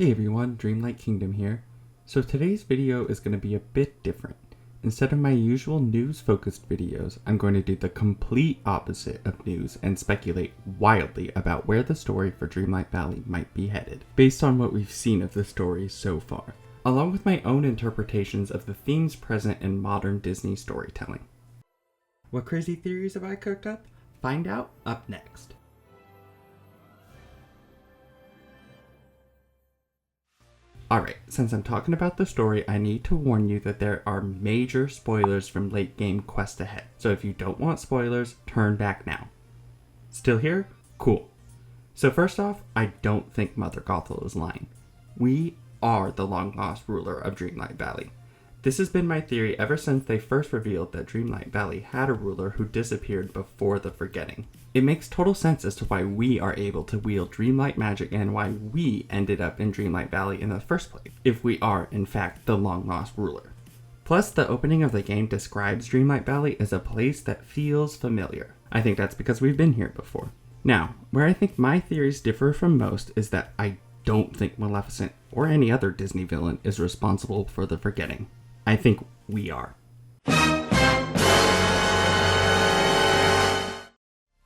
Hey everyone, Dreamlight Kingdom here. So today's video is going to be a bit different. Instead of my usual news-focused videos, I'm going to do the complete opposite of news and speculate wildly about where the story for Dreamlight Valley might be headed, based on what we've seen of the story so far, along with my own interpretations of the themes present in modern Disney storytelling. What crazy theories have I cooked up? Find out up next. Alright, since I'm talking about the story, I need to warn you that there are major spoilers from late game quest ahead. So if you don't want spoilers, turn back now. Still here? Cool. So first off, I don't think Mother Gothel is lying. We are the long lost ruler of Dreamlight Valley. This has been my theory ever since they first revealed that Dreamlight Valley had a ruler who disappeared before the Forgetting. It makes total sense as to why we are able to wield Dreamlight magic and why we ended up in Dreamlight Valley in the first place, if we are, in fact, the long-lost ruler. Plus, the opening of the game describes Dreamlight Valley as a place that feels familiar. I think that's because we've been here before. Now, where I think my theories differ from most is that I don't think Maleficent, or any other Disney villain, is responsible for the Forgetting. I think we are.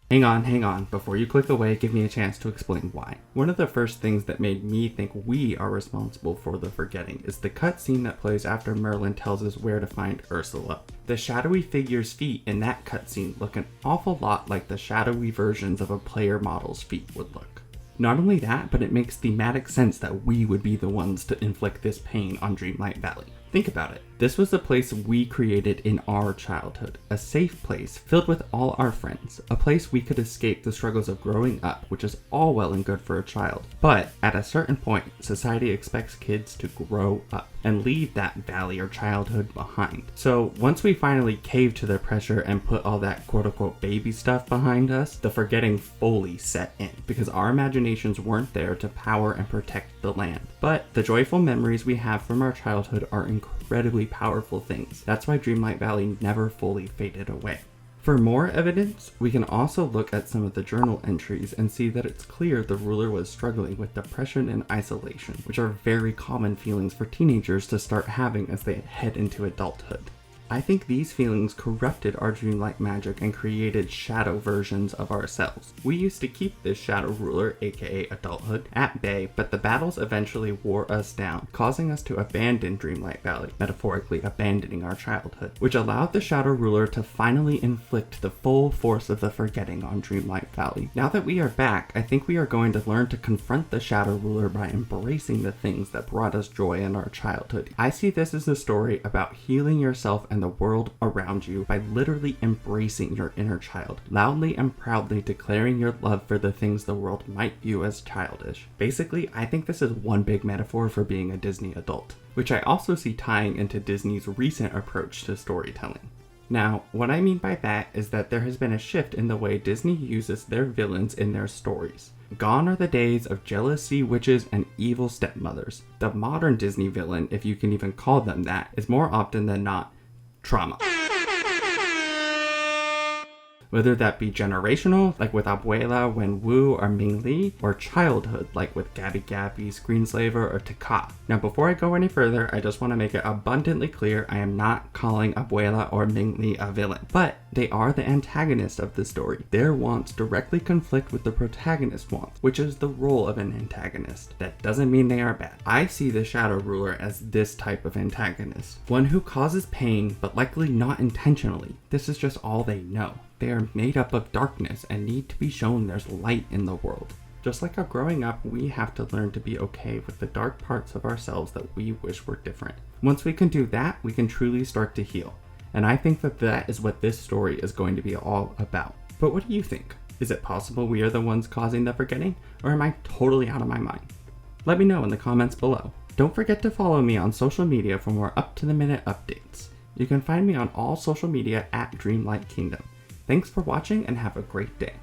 Hang on, before you click away, give me a chance to explain why. One of the first things that made me think we are responsible for the Forgetting is the cutscene that plays after Merlin tells us where to find Ursula. The shadowy figure's feet in that cutscene look an awful lot like the shadowy versions of a player model's feet would look. Not only that, but it makes thematic sense that we would be the ones to inflict this pain on Dreamlight Valley. Think about it. This was the place we created in our childhood, a safe place filled with all our friends, a place we could escape the struggles of growing up, which is all well and good for a child. But at a certain point, society expects kids to grow up and leave that valley or childhood behind. So once we finally caved to the pressure and put all that quote-unquote baby stuff behind us, the Forgetting fully set in, because our imaginations weren't there to power and protect the land. But the joyful memories we have from our childhood are incredibly powerful things. That's why Dreamlight Valley never fully faded away. For more evidence, we can also look at some of the journal entries and see that it's clear the ruler was struggling with depression and isolation, which are very common feelings for teenagers to start having as they head into adulthood. I think these feelings corrupted our Dreamlight magic and created shadow versions of ourselves. We used to keep this shadow ruler, aka adulthood, at bay, but the battles eventually wore us down, causing us to abandon Dreamlight Valley, metaphorically abandoning our childhood, which allowed the shadow ruler to finally inflict the full force of the Forgetting on Dreamlight Valley. Now that we are back, I think we are going to learn to confront the shadow ruler by embracing the things that brought us joy in our childhood. I see this as a story about healing yourself and the world around you by literally embracing your inner child, loudly and proudly declaring your love for the things the world might view as childish. Basically, I think this is one big metaphor for being a Disney adult, which I also see tying into Disney's recent approach to storytelling. Now, what I mean by that is that there has been a shift in the way Disney uses their villains in their stories. Gone are the days of jealousy, witches, and evil stepmothers. The modern Disney villain, if you can even call them that, is more often than not trauma. Whether that be generational, like with Abuela, Wenwu, or Ming Li, or childhood, like with Gabby Gabby, Screenslaver, or Taka. Now before I go any further, I just want to make it abundantly clear I am not calling Abuela or Ming Li a villain, but they are the antagonist of the story. Their wants directly conflict with the protagonist's wants, which is the role of an antagonist. That doesn't mean they are bad. I see the Shadow Ruler as this type of antagonist, one who causes pain, but likely not intentionally. This is just all they know. They are made up of darkness and need to be shown there's light in the world. Just like our growing up, we have to learn to be okay with the dark parts of ourselves that we wish were different. Once we can do that, we can truly start to heal. And I think that that is what this story is going to be all about. But what do you think? Is it possible we are the ones causing the Forgetting? Or am I totally out of my mind? Let me know in the comments below. Don't forget to follow me on social media for more up-to-the-minute updates. You can find me on all social media at Dreamlight Kingdom. Thanks for watching and have a great day.